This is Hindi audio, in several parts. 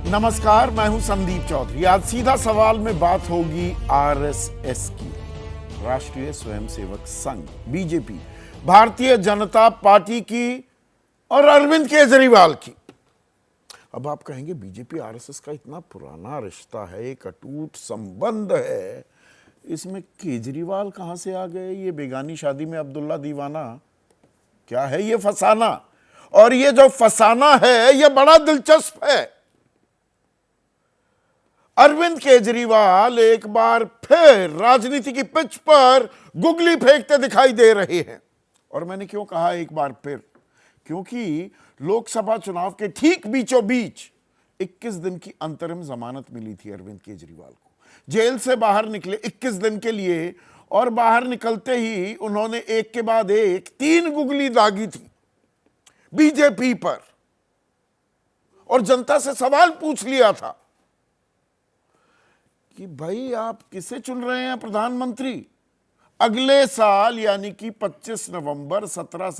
नमस्कार, मैं हूं संदीप चौधरी। आज सीधा सवाल में बात होगी आरएसएस की, राष्ट्रीय स्वयंसेवक संघ, बीजेपी, भारतीय जनता पार्टी की और अरविंद केजरीवाल की। अब आप कहेंगे बीजेपी आरएसएस का इतना पुराना रिश्ता है, एक अटूट संबंध है, इसमें केजरीवाल कहां से आ गए? ये बेगानी शादी में अब्दुल्ला दीवाना, क्या है ये फसाना? और ये जो फसाना है ये बड़ा दिलचस्प है। अरविंद केजरीवाल एक बार फिर राजनीति की पिच पर गुगली फेंकते दिखाई दे रहे हैं। और मैंने क्यों कहा एक बार फिर? क्योंकि लोकसभा चुनाव के ठीक बीचों बीच 21 दिन की अंतरिम जमानत मिली थी अरविंद केजरीवाल को। जेल से बाहर निकले 21 दिन के लिए, और बाहर निकलते ही उन्होंने एक के बाद एक 3 गुगली दागी थी बीजेपी पर, और जनता से सवाल पूछ लिया था कि भाई आप किसे चुन रहे हैं प्रधानमंत्री? अगले साल यानी कि 25 नवंबर 17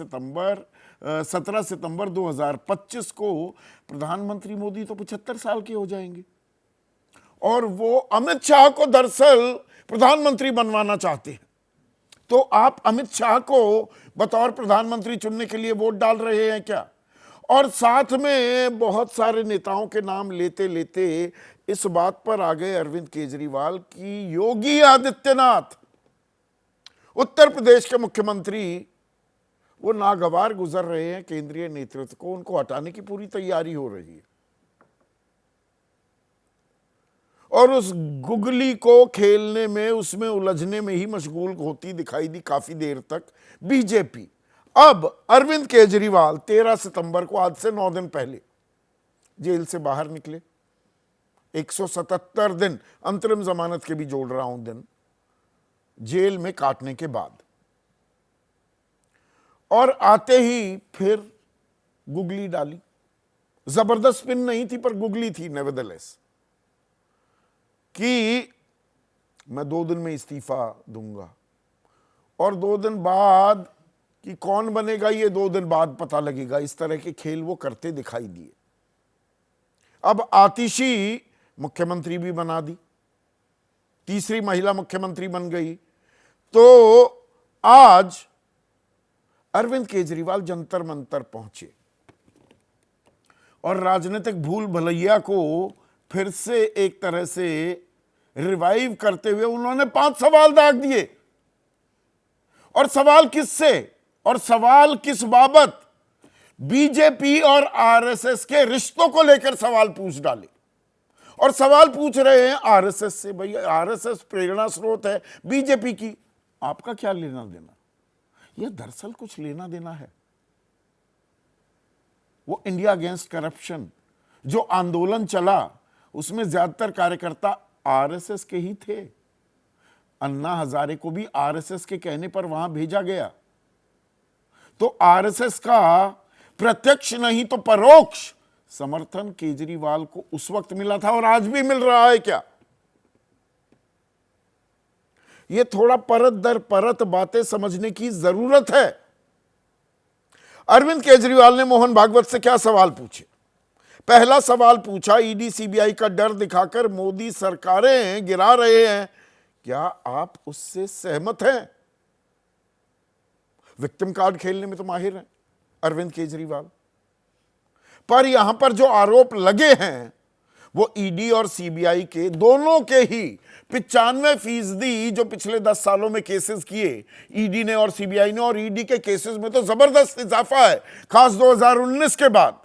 सितंबर 2025 को प्रधानमंत्री मोदी तो 75 साल के हो जाएंगे, और वो अमित शाह को दरअसल प्रधानमंत्री बनवाना चाहते हैं। तो आप अमित शाह को बतौर प्रधानमंत्री चुनने के लिए वोट डाल रहे हैं क्या? और साथ में बहुत सारे नेताओं के नाम लेते लेते इस बात पर आ गए अरविंद केजरीवाल की योगी आदित्यनाथ, उत्तर प्रदेश के मुख्यमंत्री, वो नागवार गुजर रहे हैं केंद्रीय नेतृत्व को, उनको हटाने की पूरी तैयारी हो रही है। और उस गुगली को खेलने में, उसमें उलझने में ही मशगूल होती दिखाई दी काफी देर तक बीजेपी। अब अरविंद केजरीवाल 13 सितंबर को, आज से 9 दिन पहले, जेल से बाहर निकले। 177 दिन, अंतरिम जमानत के भी जोड़ रहा हूं दिन, जेल में काटने के बाद, और आते ही फिर गुगली डाली। जबरदस्त पिन नहीं थी पर गुगली थी नेवरदलेस, कि मैं 2 दिन में इस्तीफा दूंगा, और 2 दिन बाद कि कौन बनेगा ये 2 दिन बाद पता लगेगा। इस तरह के खेल वो करते दिखाई दिए। अब आतिशी मुख्यमंत्री भी बना दी, तीसरी महिला मुख्यमंत्री बन गई। तो आज अरविंद केजरीवाल जंतर मंतर पहुंचे और राजनीतिक भूल भलैया को फिर से एक तरह से रिवाइव करते हुए उन्होंने 5 सवाल दाग दिए। और सवाल किससे और सवाल किस बाबत? बीजेपी और आरएसएस के रिश्तों को लेकर सवाल पूछ डाले। और सवाल पूछ रहे हैं आरएसएस से। भाई आरएसएस प्रेरणा स्रोत है बीजेपी की, आपका क्या लेना देना? यह दरअसल कुछ लेना देना है। वो इंडिया अगेंस्ट करप्शन जो आंदोलन चला, उसमें ज्यादातर कार्यकर्ता आरएसएस के ही थे। अन्ना हजारे को भी आरएसएस के कहने पर वहां भेजा गया। तो आरएसएस का प्रत्यक्ष नहीं तो परोक्ष समर्थन केजरीवाल को उस वक्त मिला था, और आज भी मिल रहा है क्या? यह थोड़ा परत दर परत बातें समझने की जरूरत है। अरविंद केजरीवाल ने मोहन भागवत से क्या सवाल पूछे? पहला सवाल पूछा, ईडी सीबीआई का डर दिखाकर मोदी सरकारें गिरा रहे हैं, क्या आप उससे सहमत हैं? विक्टिम कार्ड खेलने में तो माहिर हैं अरविंद केजरीवाल, पर यहां पर जो आरोप लगे हैं वो ईडी और सीबीआई के, दोनों के ही 95% जो पिछले 10 सालों में केसेस किए ईडी ने और सीबीआई ने, और ईडी के केसेस में तो जबरदस्त इजाफा है, खास 2019 के बाद।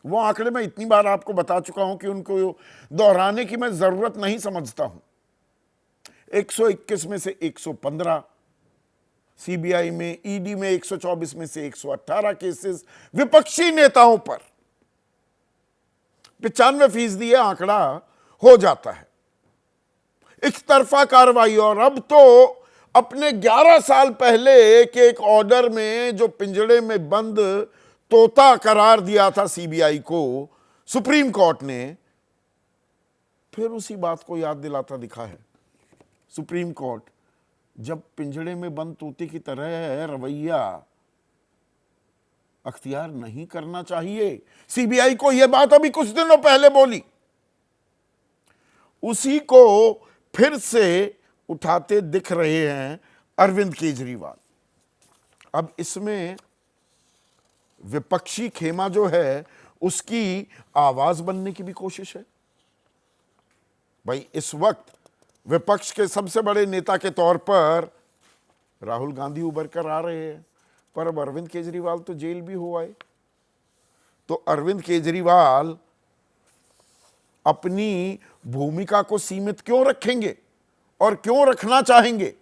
वो आंकड़े मैं इतनी बार आपको बता चुका हूं कि उनको दोहराने की मैं जरूरत नहीं समझता हूं। 121 में से 115 सीबीआई में, ईडी में 124 में से 118 केसेस विपक्षी नेताओं पर। 95% यह आंकड़ा हो जाता है। एक तरफा कार्रवाई। और अब तो अपने 11 साल पहले के एक ऑर्डर में जो पिंजड़े में बंद तोता करार दिया था सीबीआई को सुप्रीम कोर्ट ने, फिर उसी बात को याद दिलाता दिखा है सुप्रीम कोर्ट। जब पिंजड़े में बंद तोते की तरह रवैया अख्तियार नहीं करना चाहिए। सीबीआई को यह बात अभी कुछ दिनों पहले बोली उसी को फिर से उठाते दिख रहे हैं अरविंद केजरीवाल। अब इसमें विपक्षी खेमा जो है उसकी आवाज बनने की भी कोशिश है। भाई इस वक्त विपक्ष के सबसे बड़े नेता के तौर पर राहुल गांधी उभर कर आ रहे हैं, पर अब अरविंद केजरीवाल तो जेल भी हो आए। तो अरविंद केजरीवाल अपनी भूमिका को सीमित क्यों रखेंगे और क्यों रखना चाहेंगे?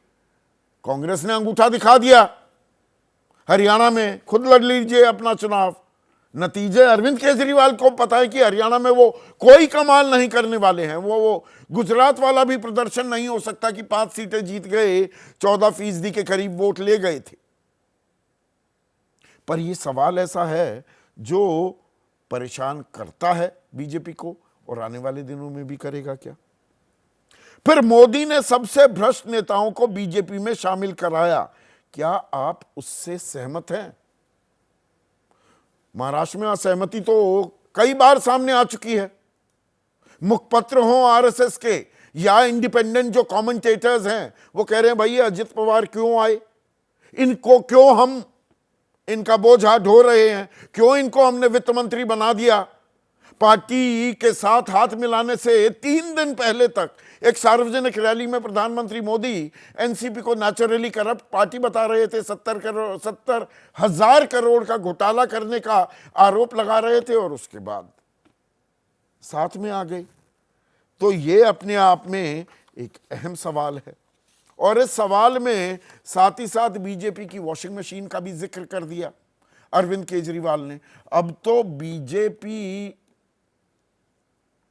कांग्रेस ने अंगूठा दिखा दिया, हरियाणा में खुद लड़ लीजिए अपना चुनाव। नतीजे अरविंद केजरीवाल को पता है कि हरियाणा में वो कोई कमाल नहीं करने वाले हैं। वो गुजरात वाला भी प्रदर्शन नहीं हो सकता कि 5 सीटें जीत गए, 14% के करीब वोट ले गए थे। पर यह सवाल ऐसा है जो परेशान करता है बीजेपी को, और आने वाले दिनों में भी करेगा क्या? फिर मोदी ने सबसे भ्रष्ट नेताओं को बीजेपी में शामिल कराया, क्या आप उससे सहमत हैं? महाराष्ट्र में असहमति तो कई बार सामने आ चुकी है। मुखपत्र हो आरएसएस के या इंडिपेंडेंट जो कमेंटेटर्स हैं वो कह रहे हैं भाई अजित पवार क्यों आए, इनको क्यों हम इनका बोझा ढो रहे हैं, क्यों इनको हमने वित्त मंत्री बना दिया। पार्टी के साथ हाथ मिलाने से 3 दिन पहले तक एक सार्वजनिक रैली में प्रधानमंत्री मोदी एनसीपी को नेचुरली करप्ट पार्टी बता रहे थे। 70,000 करोड़ का घोटाला करने का आरोप लगा रहे थे, और उसके बाद साथ में आ गए। तो ये अपने आप में एक अहम सवाल है, और इस सवाल में साथ ही साथ बीजेपी की वॉशिंग मशीन का भी जिक्र कर दिया अरविंद केजरीवाल ने। अब तो बीजेपी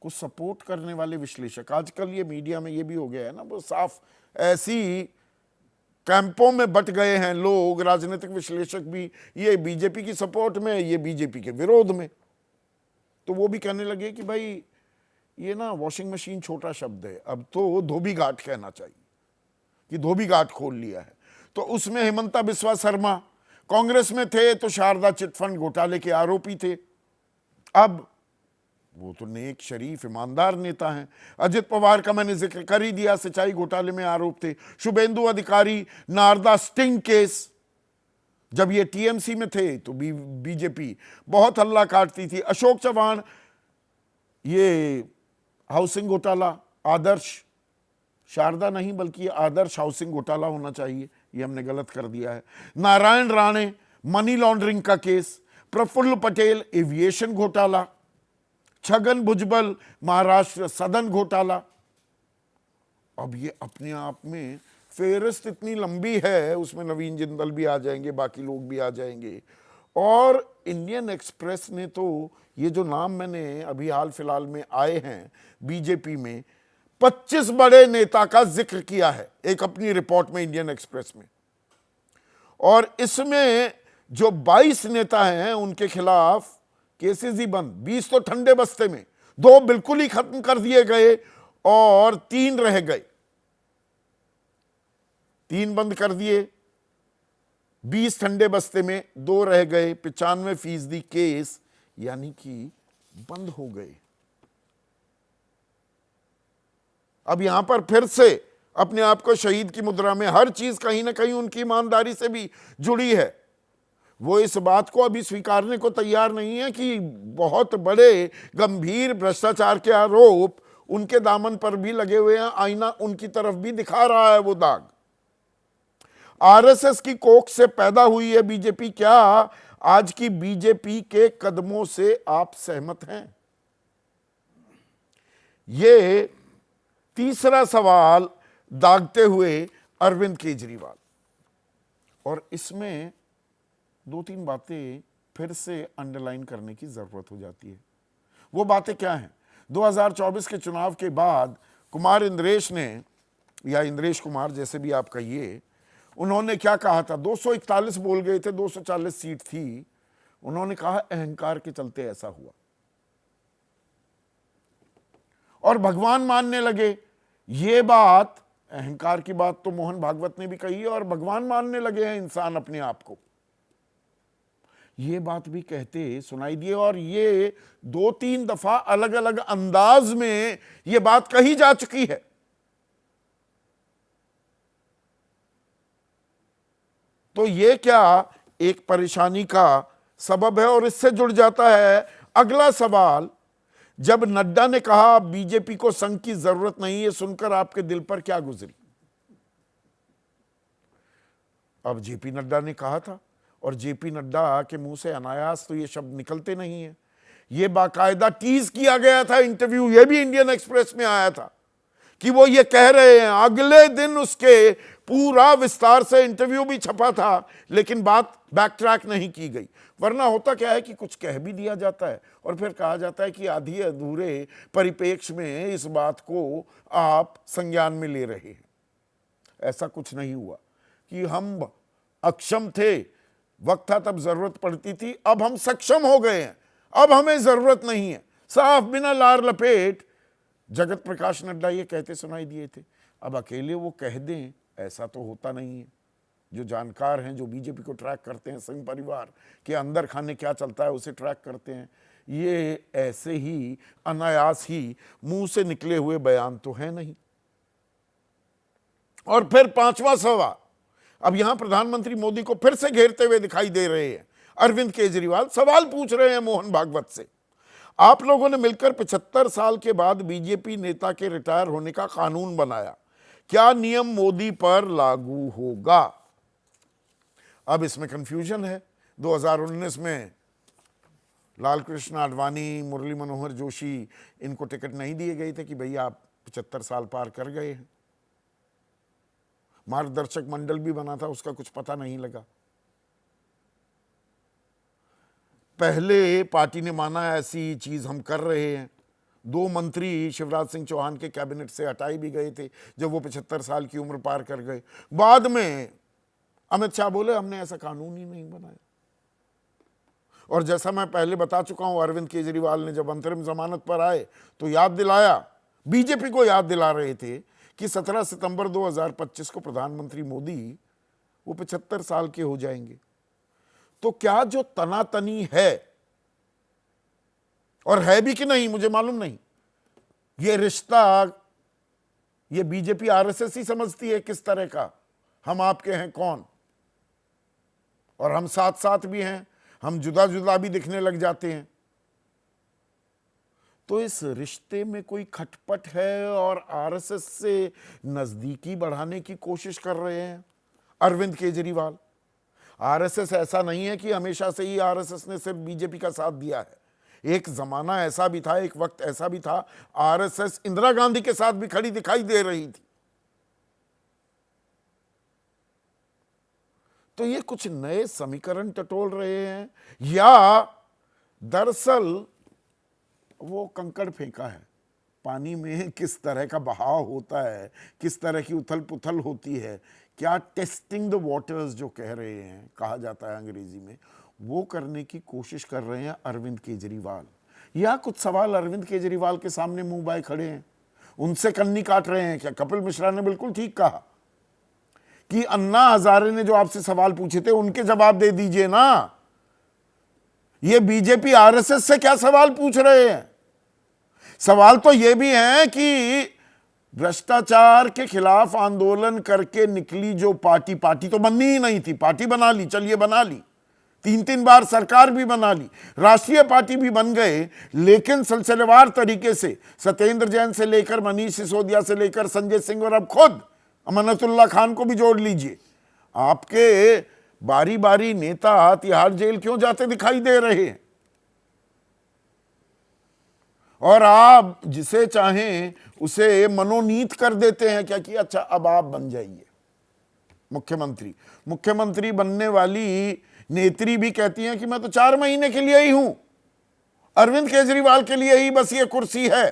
को सपोर्ट करने वाले विश्लेषक, आजकल ये मीडिया में ये भी हो गया है ना, वो साफ ऐसी कैंपों में बट गए हैं लोग, राजनीतिक विश्लेषक भी, ये बीजेपी की सपोर्ट में, ये बीजेपी के विरोध में। तो वो भी कहने लगे कि भाई ये ना वॉशिंग मशीन छोटा शब्द है, अब तो धोबी घाट कहना चाहिए कि धोबी घाट खोल लिया है। तो उसमें हेमंता बिस्वा शर्मा कांग्रेस में थे तो शारदा चिटफंड घोटाले के आरोपी थे, अब वो तो नेक शरीफ ईमानदार नेता हैं। अजित पवार का मैंने जिक्र कर ही दिया, सिंचाई घोटाले में आरोप थे। शुभेंदु अधिकारी नारदा स्टिंग केस, जब ये टीएमसी में थे तो बीजेपी बहुत हल्ला काटती थी। अशोक चव्हाण, ये हाउसिंग घोटाला, आदर्श शारदा नहीं बल्कि ये आदर्श हाउसिंग घोटाला होना चाहिए, ये हमने गलत कर दिया है। नारायण राणे मनी लॉन्ड्रिंग का केस, प्रफुल्ल पटेल एविएशन घोटाला, छगन भुजबल महाराष्ट्र सदन घोटाला। अब ये अपने आप में फेहरिस्त इतनी लंबी है, उसमें नवीन जिंदल भी आ जाएंगे, बाकी लोग भी आ जाएंगे। और इंडियन एक्सप्रेस ने तो ये जो नाम मैंने अभी हाल फिलहाल में आए हैं बीजेपी में, 25 बड़े नेता का जिक्र किया है एक अपनी रिपोर्ट में इंडियन एक्सप्रेस में, और इसमें जो 22 नेता हैं उनके खिलाफ केसेस ही बंद। 20 तो ठंडे बस्ते में, 2 बिल्कुल ही खत्म कर दिए गए और 3 रह गए। 3 बंद कर दिए, 20 ठंडे बस्ते में, 2 रह गए। 95% केस यानी कि बंद हो गए। अब यहां पर फिर से अपने आप को शहीद की मुद्रा में, हर चीज कहीं ना कहीं उनकी ईमानदारी से भी जुड़ी है। वो इस बात को अभी स्वीकारने को तैयार नहीं है कि बहुत बड़े गंभीर भ्रष्टाचार के आरोप उनके दामन पर भी लगे हुए हैं, आईना उनकी तरफ भी दिखा रहा है वो दाग। आरएसएस की कोख से पैदा हुई है बीजेपी, क्या आज की बीजेपी के कदमों से आप सहमत हैं? ये तीसरा सवाल दागते हुए अरविंद केजरीवाल, और इसमें 2-3 बातें फिर से अंडरलाइन करने की जरूरत हो जाती है। वो बातें क्या हैं? 2024 के चुनाव के बाद कुमार इंद्रेश ने, या इंद्रेश कुमार जैसे भी आप कहिए, उन्होंने क्या कहा था? 241 बोल गए थे, 240 सीट थी। उन्होंने कहा अहंकार के चलते ऐसा हुआ, और भगवान मानने लगे। ये बात, अहंकार की बात तो मोहन भागवत ने भी कही है, और भगवान मानने लगे हैं इंसान अपने आप को। ये बात भी कहते सुनाई दिए, और ये 2-3 दफा अलग अलग अंदाज में ये बात कही जा चुकी है। तो ये क्या एक परेशानी का सबब है। और इससे जुड़ जाता है अगला सवाल, जब नड्डा ने कहा बीजेपी को संघ की जरूरत नहीं है, सुनकर आपके दिल पर क्या गुजरी? अब जेपी नड्डा ने कहा था, और जेपी नड्डा के मुंह से अनायास तो ये शब्द निकलते नहीं है। ये बाकायदा टीज किया गया था इंटरव्यू, ये भी इंडियन एक्सप्रेस में आया था कि वो ये कह रहे हैं। अगले दिन उसके पूरा विस्तार से इंटरव्यू भी छपा था, लेकिन बात बैक ट्रैक नहीं की गई। वरना होता क्या है कि कुछ कह भी दिया जाता है और फिर कहा जाता है कि आधी अधूरे परिप्रेक्ष्य में इस बात को आप संज्ञान में ले रहे हैं। ऐसा कुछ नहीं हुआ कि हम अक्षम थे, वक्त था तब जरूरत पड़ती थी, अब हम सक्षम हो गए हैं, अब हमें जरूरत नहीं है। साफ बिना लार लपेट जगत प्रकाश नड्डा ये कहते सुनाई दिए थे। अब अकेले वो कह दें ऐसा तो होता नहीं है। जो जानकार हैं, जो बीजेपी को ट्रैक करते हैं, संघ परिवार के अंदर खाने क्या चलता है उसे ट्रैक करते हैं, ये ऐसे ही अनायास ही मुंह से निकले हुए बयान तो है नहीं। और फिर पांचवा सवाल, अब यहां प्रधानमंत्री मोदी को फिर से घेरते हुए दिखाई दे रहे हैं अरविंद केजरीवाल। सवाल पूछ रहे हैं मोहन भागवत से, आप लोगों ने मिलकर 75 साल के बाद बीजेपी नेता के रिटायर होने का कानून बनाया, क्या नियम मोदी पर लागू होगा? अब इसमें कंफ्यूजन है। 2019 में लाल कृष्ण आडवाणी, मुरली मनोहर जोशी, इनको टिकट नहीं दिए गए थे कि भैया आप 75 साल पार कर गए हैं। मार्गदर्शक मंडल भी बना था, उसका कुछ पता नहीं लगा। पहले पार्टी ने माना ऐसी चीज हम कर रहे हैं। 2 मंत्री शिवराज सिंह चौहान के कैबिनेट से हटाए भी गए थे जब वो 75 साल की उम्र पार कर गए। बाद में अमित शाह बोले हमने ऐसा कानून ही नहीं बनाया। और जैसा मैं पहले बता चुका हूं, अरविंद केजरीवाल ने जब अंतरिम जमानत पर आए तो याद दिलाया, बीजेपी को याद दिला रहे थे कि 17 सितंबर 2025 को प्रधानमंत्री मोदी वो 75 साल के हो जाएंगे। तो क्या जो तनातनी है, और है भी कि नहीं मुझे मालूम नहीं, ये रिश्ता ये बीजेपी आरएसएस ही समझती है किस तरह का, हम आपके हैं कौन, और हम साथ साथ भी हैं, हम जुदा जुदा भी दिखने लग जाते हैं। तो इस रिश्ते में कोई खटपट है और आरएसएस से नजदीकी बढ़ाने की कोशिश कर रहे हैं अरविंद केजरीवाल। आरएसएस ऐसा नहीं है कि हमेशा से ही आरएसएस ने सिर्फ बीजेपी का साथ दिया है। एक जमाना ऐसा भी था, एक वक्त ऐसा भी था, आरएसएस इंदिरा गांधी के साथ भी खड़ी दिखाई दे रही थी। तो ये कुछ नए समीकरण टटोल रहे हैं, या दरअसल वो कंकड़ फेंका है। पानी में किस तरह का बहाव होता है, किस तरह की उथल पुथल होती है, क्या टेस्टिंग द वाटर्स जो कह रहे हैं, कहा जाता है अंग्रेजी में, वो करने की कोशिश कर रहे हैं अरविंद केजरीवाल। या कुछ सवाल अरविंद केजरीवाल के सामने मुंह बाए खड़े हैं, उनसे कन्नी काट रहे हैं क्या? कपिल मिश्रा ने बिल्कुल ठीक कहा कि अन्ना हजारे ने जो आपसे सवाल पूछे थे उनके जवाब दे दीजिए ना। ये बीजेपी आरएसएस से क्या सवाल पूछ रहे हैं? सवाल तो ये भी है कि भ्रष्टाचार के खिलाफ आंदोलन करके निकली जो पार्टी तो बननी ही नहीं थी, पार्टी बना ली, चलिए बना ली, 3 बार सरकार भी बना ली, राष्ट्रीय पार्टी भी बन गए, लेकिन सिलसिलेवार तरीके से सत्येंद्र जैन से लेकर मनीष सिसोदिया से लेकर संजय सिंह और अब खुद अमानतुल्लाह खान को भी जोड़ लीजिए, आपके बारी बारी नेता तिहाड़ जेल क्यों जाते दिखाई दे रहे हैं? और आप जिसे चाहें उसे मनोनीत कर देते हैं क्या कि अच्छा अब आप बन जाइए मुख्यमंत्री। मुख्यमंत्री बनने वाली नेत्री भी कहती हैं कि मैं तो 4 महीने के लिए ही हूं, अरविंद केजरीवाल के लिए ही बस ये कुर्सी है।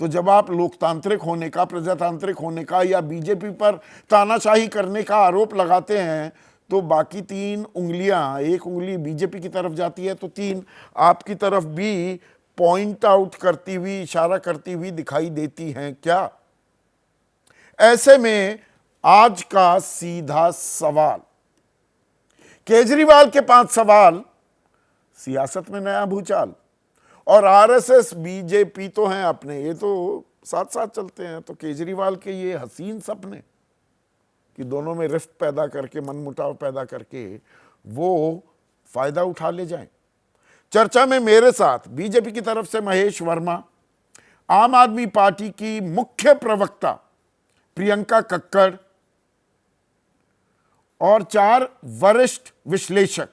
तो जब आप लोकतांत्रिक होने का, प्रजातांत्रिक होने का या बीजेपी पर तानाशाही करने का आरोप लगाते हैं तो बाकी 3 उंगलियां, एक उंगली बीजेपी की तरफ जाती है तो 3 आपकी तरफ भी पॉइंट आउट करती हुई, इशारा करती हुई दिखाई देती हैं क्या? ऐसे में आज का सीधा सवाल केजरीवाल के 5 सवाल, सियासत में नया भूचाल। और आरएसएस बीजेपी तो हैं अपने, ये तो साथ साथ चलते हैं। तो केजरीवाल के ये हसीन सपने कि दोनों में रिफ्ट पैदा करके, मनमुटाव पैदा करके वो फायदा उठा ले जाएं। चर्चा में मेरे साथ बीजेपी की तरफ से महेश वर्मा, आम आदमी पार्टी की मुख्य प्रवक्ता प्रियंका कक्कड़ और 4 वरिष्ठ विश्लेषक,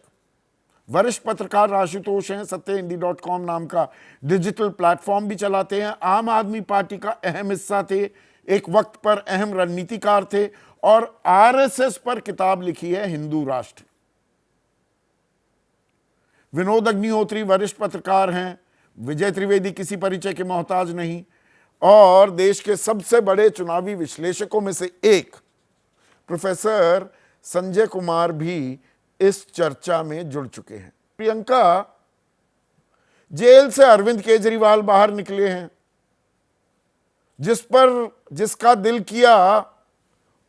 वरिष्ठ पत्रकार आशुतोष हैं, सत्यहिंदी.com नाम का डिजिटल प्लेटफॉर्म भी चलाते हैं, आम आदमी पार्टी का अहम हिस्सा थे, एक वक्त पर अहम रणनीतिकार थे और आरएसएस पर किताब लिखी है हिंदू राष्ट्र। विनोद अग्निहोत्री वरिष्ठ पत्रकार हैं, विजय त्रिवेदी किसी परिचय के मोहताज नहीं, और देश के सबसे बड़े चुनावी विश्लेषकों में से एक प्रोफेसर संजय कुमार भी इस चर्चा में जुड़ चुके हैं। प्रियंका, जेल से अरविंद केजरीवाल बाहर निकले हैं, जिसका दिल किया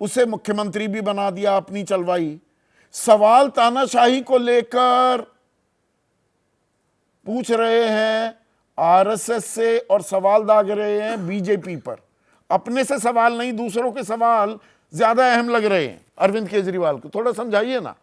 उसे मुख्यमंत्री भी बना दिया, अपनी चलवाई। सवाल तानाशाही को लेकर पूछ रहे हैं आरएसएस से और सवाल दाग रहे हैं बीजेपी पर। अपने से सवाल नहीं, दूसरों के सवाल ज्यादा अहम लग रहे हैं अरविंद केजरीवाल को। थोड़ा समझाइए ना।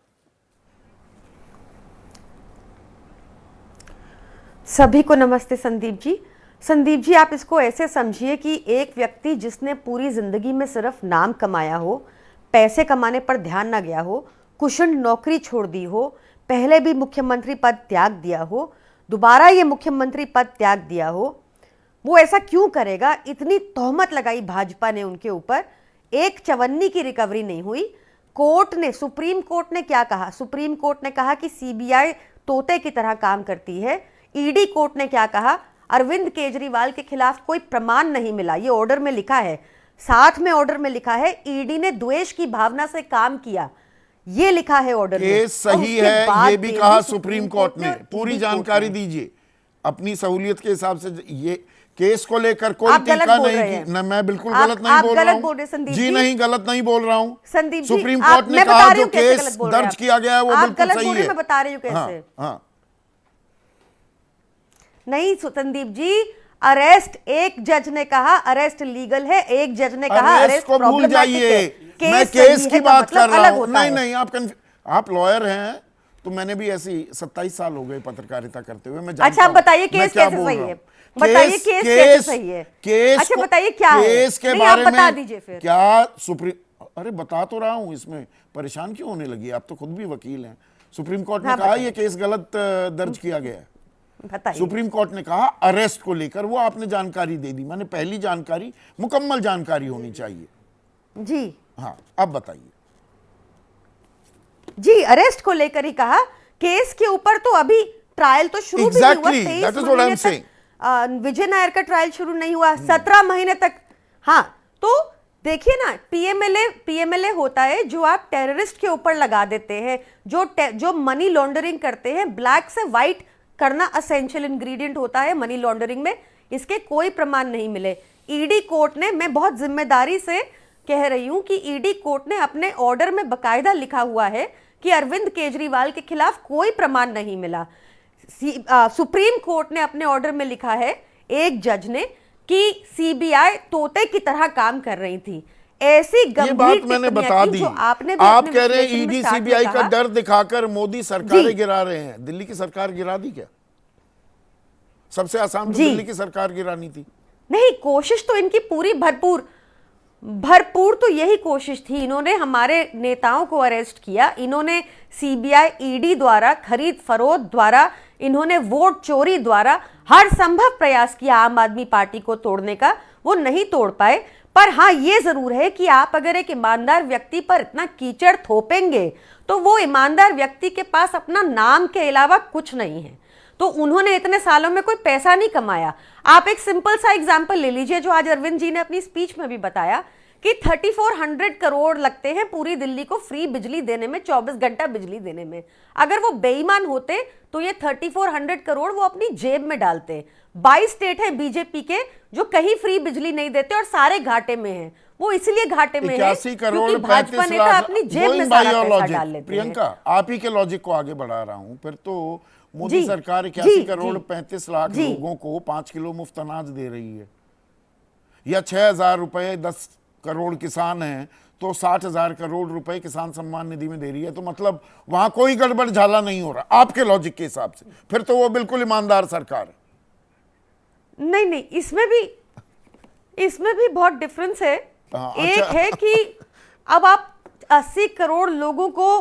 सभी को नमस्ते संदीप जी। संदीप जी, आप इसको ऐसे समझिए कि एक व्यक्ति जिसने पूरी जिंदगी में सिर्फ नाम कमाया हो, पैसे कमाने पर ध्यान ना गया हो, कुशल नौकरी छोड़ दी हो, पहले भी मुख्यमंत्री पद त्याग दिया हो, दोबारा ये मुख्यमंत्री पद त्याग दिया हो, वो ऐसा क्यों करेगा? इतनी तोहमत लगाई भाजपा ने उनके ऊपर, एक चवन्नी की रिकवरी नहीं हुई। कोर्ट ने, सुप्रीम कोर्ट ने क्या कहा? सुप्रीम कोर्ट ने कहा कि सीबीआई तोते की तरह काम करती है। ईडी कोर्ट ने क्या कहा? अरविंद केजरीवाल के खिलाफ कोई प्रमाण नहीं मिला, ये ऑर्डर में लिखा है, साथ में ऑर्डर में लिखा है ईडी ने द्वेष की भावना से काम किया, ये लिखा है ऑर्डर में। केस सही है, ये भी कहा सुप्रीम कोर्ट ने। पूरी जानकारी दीजिए अपनी सहूलियत के हिसाब से। ये केस को लेकर कोई टीका नहीं की, मैं बिल्कुल गलत नहीं बोल रहा हूं जी, नहीं गलत नहीं बोल रहा हूं। संदीप जी, सुप्रीम कोर्ट ने कहा जो केस दर्ज किया गया है वो बिल्कुल सही है। मैं बता रही हूँ कैसे। हाँ। नहीं संदीप जी, अरेस्ट एक जज ने कहा अरेस्ट लीगल है, एक जज ने कहा अरेस्ट को भूल जाइए, मैं केस की बात कर रहा हूं। नहीं, आप लॉयर हैं, तो मैंने भी ऐसी 27 साल हो गए पत्रकारिता करते हुए, मैं जानता हूं। अच्छा, बताइए केस कैसे सही है? बताइए केस कैसे सही है? केस, अच्छा बताइए क्या है? केस के बारे में बता दीजिए फिर। क्या सुप्रीम, अरे बता तो रहा हूं, इसमें परेशान क्यों होने लगी? आप तो खुद भी वकील हैं। सुप्रीम कोर्ट ने कहा ये केस गलत दर्ज किया गया है। सुप्रीम कोर्ट ने कहा अरेस्ट को लेकर वो आपने जानकारी दे दी, मैंने पहली जानकारी, मुकम्मल जानकारी होनी चाहिए जी। हाँ, अब बताइए जी। अरेस्ट को लेकर ही कहा, केस के ऊपर तो अभी ट्रायल तो शुरू भी नहीं हुआ। विजय नायर का ट्रायल शुरू नहीं हुआ 17 महीने तक। हाँ, तो देखिए ना, पीएमएलए होता है जो आप टेररिस्ट के ऊपर लगा देते हैं, जो मनी लॉन्ड्रिंग करते हैं, ब्लैक से व्हाइट करना असेंशियल इंग्रेडिएंट होता है मनी लॉन्ड्रिंग में। इसके कोई प्रमाण नहीं मिले। ईडी कोर्ट ने, मैं बहुत जिम्मेदारी से कह रही हूं कि ईडी कोर्ट ने अपने ऑर्डर में बकायदा लिखा हुआ है कि अरविंद केजरीवाल के खिलाफ कोई प्रमाण नहीं मिला। सुप्रीम कोर्ट ने अपने ऑर्डर में लिखा है, एक जज ने, कि सीबीआई तोते की तरह काम कर रही थी। ऐसी गंभीर बात मैंने बता दी। आप कह रहे हैं ईडी सीबीआई का डर दिखाकर मोदी सरकारें गिरा रहे हैं। दिल्ली की सरकार गिरा दी क्या? सबसे आसान तो दिल्ली की सरकार गिरानी थी। नहीं, कोशिश तो इनकी पूरी भरपूर तो यही कोशिश थी। इन्होंने हमारे नेताओं को अरेस्ट किया, इन्होंने सीबीआई ईडी द्वारा, खरीद फरोख्त द्वारा, इन्होंने वोट चोरी द्वारा हर संभव प्रयास किया आम आदमी पार्टी को तोड़ने का। वो नहीं तोड़ पाए। पर हाँ, ये जरूर है कि आप अगर एक ईमानदार व्यक्ति पर इतना कीचड़ थोपेंगे तो वो ईमानदार व्यक्ति के पास अपना नाम के अलावा कुछ नहीं है। तो उन्होंने इतने सालों में कोई पैसा नहीं कमाया। आप एक सिंपल सा एग्जांपल ले लीजिए, जो आज अरविंद जी ने अपनी स्पीच में भी बताया कि 3400 करोड़ लगते हैं पूरी दिल्ली को फ्री बिजली देने में, 24 घंटा बिजली देने में। अगर वो बेईमान होते तो ये 3400 करोड़ वो अपनी जेब में डालते। 22 स्टेट है बीजेपी के जो कहीं फ्री बिजली नहीं देते और सारे घाटे में हैं। वो इसलिए घाटे में है 81 करोड़ क्योंकि भाजपा 35 नेता लाख। अपनी जेब में सारा पैसा डाल लेते हैं। प्रियंका, आप ही के लॉजिक को आगे बढ़ा रहा हूं। फिर तो मोदी जी, सरकार जी, 81 करोड़ जी, 35 लाख जी। लोगों को 5 किलो मुफ्त अनाज दे रही है, या 6,000 रुपए 10 करोड़ किसान हैं तो 60,000 करोड़ रुपए किसान सम्मान निधि में दे रही है। तो मतलब वहां कोई गड़बड़ झाला नहीं हो रहा आपके लॉजिक के हिसाब से। फिर तो वो बिल्कुल ईमानदार सरकार है। नहीं नहीं, इसमें भी बहुत डिफरेंस है। हाँ, एक अच्छा। है कि अब आप 80 करोड़ लोगों को,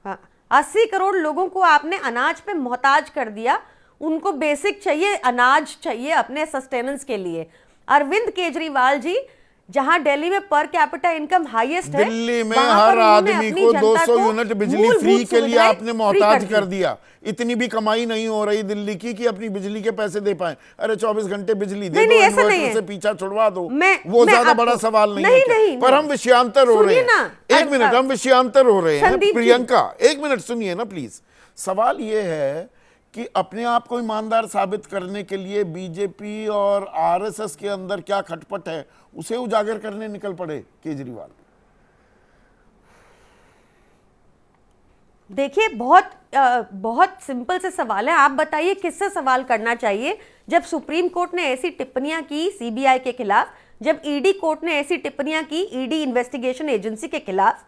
हाँ, 80 करोड़ लोगों को आपने अनाज पे मोहताज कर दिया। उनको बेसिक चाहिए, अनाज चाहिए अपने सस्टेनेंस के लिए। अरविंद केजरीवाल जी, जहां दिल्ली में पर कैपिटा इनकम हाईएस्ट है, दिल्ली में वहां हर पर उन्होंने आदमी अपनी को जनता 200 को यूनिट बिजली मूलभूत फ्री के लिए सुविधाएं आपने फ्री मोहताज दी। कर दिया। इतनी भी कमाई नहीं हो रही दिल्ली की कि अपनी बिजली के पैसे दे पाए। अरे 24 घंटे बिजली दे नहीं, दो, नहीं, ऐसा नहीं इन्वर्टर है। से पीछा छुड़वा दो, मैं वो ज्यादा आपको- बड़ा सवाल नहीं है नहीं, क्या? नहीं, पर नहीं। हम विषयांतर हो रहे सुनिए हैं। ना, एक मिनट, हम विषयांतर हो रहे हैं। संदीप जी। प्रियंका, एक मिनट सुनिए ना प्लीज। सवाल ये है कि अपने आप को ईमानदार साबित करने के लिए बीजेपी और आरएसएस के अंदर क्या खटपट है उसे उजागर करने निकल पड़े केजरीवाल। देखिए, बहुत सिंपल से सवाल है। आप बताइए किससे सवाल करना चाहिए? जब सुप्रीम कोर्ट ने ऐसी टिप्पणियां की सीबीआई के खिलाफ, जब ईडी कोर्ट ने ऐसी टिप्पणियां की ईडी इन्वेस्टिगेशन एजेंसी के खिलाफ,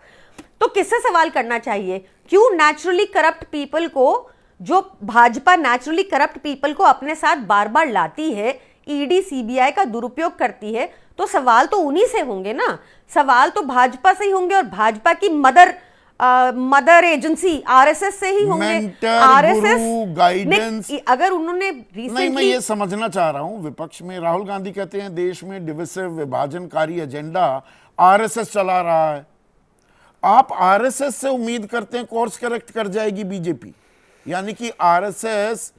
तो किससे सवाल करना चाहिए? क्यों नेचुरली करप्ट पीपल को, जो भाजपा नेचुरली करप्ट पीपल को अपने साथ बार बार लाती है, ईडी सीबीआई का दुरुपयोग करती है, तो सवाल तो उन्हीं से होंगे ना। सवाल तो भाजपा से ही होंगे और भाजपा की मदर एजेंसी आरएसएस से ही होंगे। मेंटर, गुरु, गाइडेंस। अगर उन्होंने नहीं, मैं रिसेंटली, ये समझना चाह रहा हूं, विपक्ष में राहुल गांधी कहते हैं देश में डिविसिव, विभाजनकारी एजेंडा आरएसएस चला रहा है। आप आरएसएस से उम्मीद करते हैं कोर्स करेक्ट कर जाएगी बीजेपी, यानी कि आरएसएस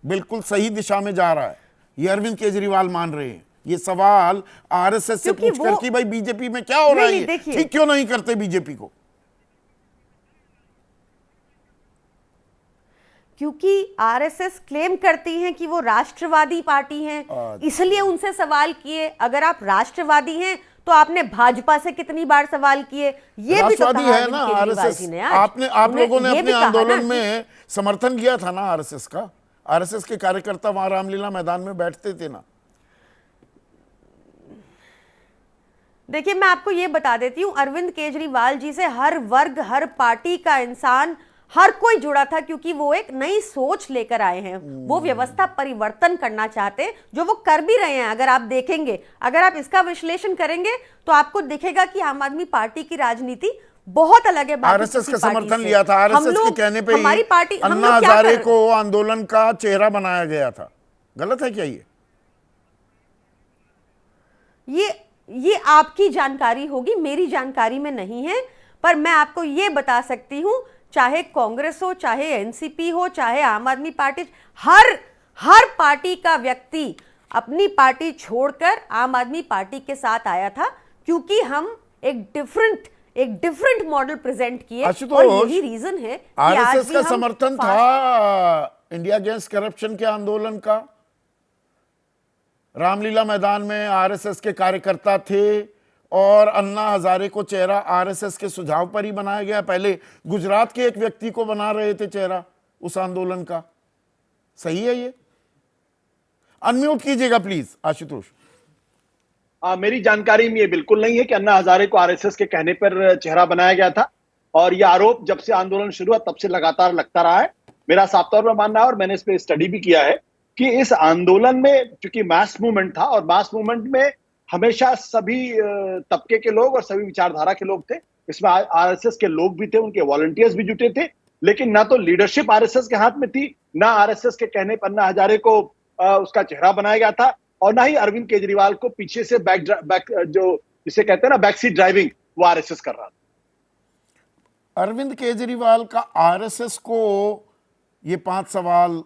बिल्कुल सही दिशा में जा रहा है, ये अरविंद केजरीवाल मान रहे हैं। ये सवाल आरएसएस से क्योंकि पूछकर कि भाई बीजेपी में क्या हो रहा है, नहीं, ये देखिए। ठीक क्यों नहीं करते बीजेपी को? क्योंकि आरएसएस क्लेम करती हैं कि वो राष्ट्रवादी पार्टी हैं, इसलिए उनसे सवाल किए। अगर आप राष्ट्रवादी हैं तो आपने भाजपा से कितनी बार सवाल किए? ये भी तो राष्ट्रवादी कहा है ना अरविंद केजरीवाल आरएसएस। जी ने आज। आप लोगों ने ये अपने भी कहा आंदोलन ना में समर्थन किया था ना आरएसएस का। आरएसएस के कार्यकर्ता वहां रामलीला मैदान में बैठते थे ना। देखिए, मैं आपको ये बता देती हूँ, अरविंद केजरीवाल जी से हर वर्ग, हर पार्टी का इंसान, हर कोई जुड़ा था, क्योंकि वो एक नई सोच लेकर आए हैं। वो व्यवस्था परिवर्तन करना चाहते हैं, जो वो कर भी रहे हैं। अगर आप देखेंगे, अगर आप इसका विश्लेषण करेंगे तो आपको दिखेगा कि आम आदमी पार्टी की राजनीति बहुत अलग है बाकी आरएसएस किसी का पार्टी समर्थन से। लिया था। हम आरएसएस के लोग, कहने पे हमारी ही पार्टी, हम अन्ना लोग क्या हजारे कर, को आंदोलन का चेहरा बनाया गया था। गलत है क्या ये आपकी जानकारी होगी, मेरी जानकारी में नहीं है। पर मैं आपको ये बता सकती हूं, चाहे कांग्रेस हो, चाहे एनसीपी हो, चाहे आम आदमी पार्टी, हर पार्टी का व्यक्ति अपनी पार्टी छोड़कर आम आदमी पार्टी के साथ आया था, क्योंकि हम एक डिफरेंट मॉडल प्रेजेंट किए। और यही रीजन है कि आज आरएसएस भी का हम समर्थन था इंडिया अगेंस्ट करप्शन के आंदोलन का। रामलीला मैदान में आरएसएस के कार्यकर्ता थे और अन्ना हजारे को चेहरा आरएसएस के सुझाव पर ही बनाया गया। पहले गुजरात के एक व्यक्ति को बना रहे थे चेहरा उस आंदोलन का। सही है ये? अनम्यूट कीजिएगा प्लीज आशुतोष। मेरी जानकारी में ये बिल्कुल नहीं है कि अन्ना हजारे को आरएसएस के कहने पर चेहरा बनाया गया था। और ये आरोप जब से आंदोलन शुरू हुआ तब से लगातार लगता रहा है। मेरा साफ तौर पर मानना है, और मैंने इस पर स्टडी भी किया है, कि इस आंदोलन में चूंकि मास मूवमेंट था, और मास मूवमेंट में हमेशा सभी तबके के लोग और सभी विचारधारा के लोग थे। इसमें आरएसएस के लोग भी थे, उनके वॉलंटियर्स भी जुटे थे, लेकिन ना तो लीडरशिप आरएसएस के हाथ में थी, ना आरएसएस के कहने पर अन्ना हजारे को उसका चेहरा बनाया गया था, और ना ही अरविंद केजरीवाल को पीछे से बैक जो जिसे कहते हैं ना बैक सीट ड्राइविंग, वो आरएसएस कर रहा था। अरविंद केजरीवाल का आरएसएस को ये 5 सवाल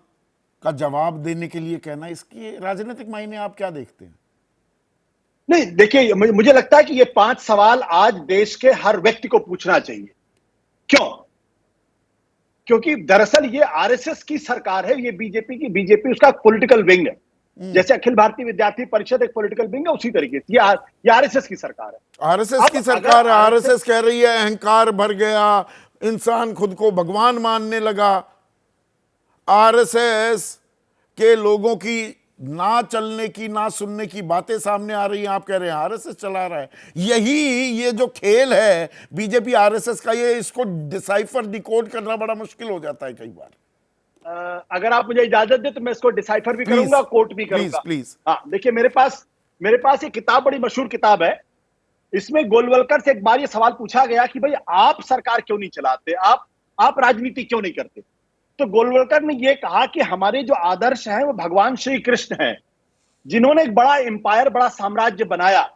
का जवाब देने के लिए कहना, इसकी राजनीतिक मायने आप क्या देखते हैं? नहीं, देखिए मुझे लगता है कि ये 5 सवाल आज देश के हर व्यक्ति को पूछना चाहिए। क्यों? क्योंकि दरअसल ये आरएसएस की सरकार है, ये बीजेपी उसका पॉलिटिकल विंग है। जैसे अखिल भारतीय विद्यार्थी परिषद एक पॉलिटिकल विंग है, उसी तरीके से ये आरएसएस की सरकार है। आरएसएस की सरकार है। आरएसएस कह रही है अहंकार भर गया, इंसान खुद को भगवान मानने लगा। आरएसएस के लोगों की ना चलने की ना सुनने की बातें सामने आ रही हैं। आप कह रहे हैं आरएसएस चला रहा है। ये जो खेल है बीजेपी आरएसएस का, ये इसको डिसाइफर डिकोड करना बड़ा मुश्किल हो जाता है कई बार। अगर आप मुझे इजाजत दे तो मैं इसको डिसाइफर भी करूंगा, कोट भी करूंगा। प्लीज। हाँ, देखिए मेरे पास एक किताब, बड़ी मशहूर किताब है। इसमें गोलवलकर से एक बार ये सवाल पूछा गया कि भाई आप सरकार क्यों नहीं चलाते, आप राजनीति क्यों नहीं करते। तो गोलवलकर ने यह कहा कि हमारे जो आदर्श हैं वो भगवान श्री कृष्ण हैं, जिन्होंने एक बड़ा एम्पायर, बड़ा साम्राज्य बनाया,